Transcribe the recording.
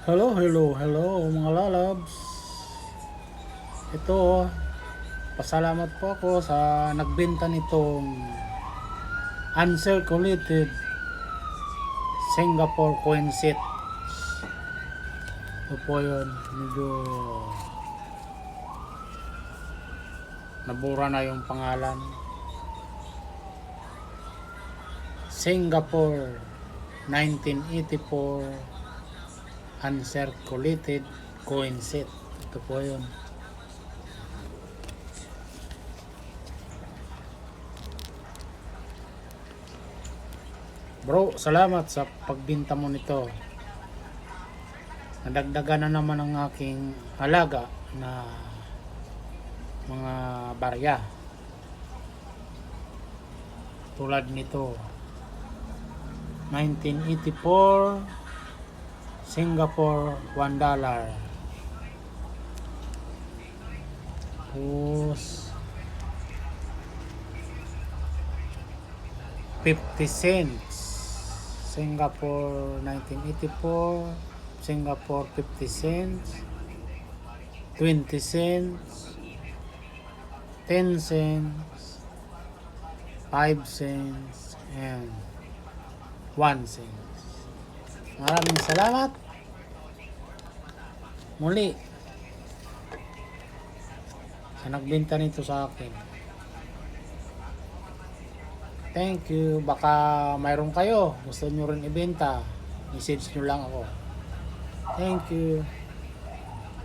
Hello, hello, hello mga lalabs. Ito, pasalamat po ako sa nagbenta nitong uncirculated Singapore coin set. Ito po yun, medyo nabura na yung pangalan. Singapore 1984 uncirculated coin set. Ito po yun. Bro, salamat sa pagbinta mo nito. Nadagdagan na naman ang aking halaga na mga barya. Tulad nito. 1984 Singapore $1. Tapos 50 cents. Singapore 1984 Singapore 50 cents, 20 cents, 10 cents, 5 cents, and 1 cent. Maraming salamat muli sa nagbenta nito sa akin. Thank you. Baka mayroon kayo gusto nyo rin ibenta, message nyo lang ako. Thank you.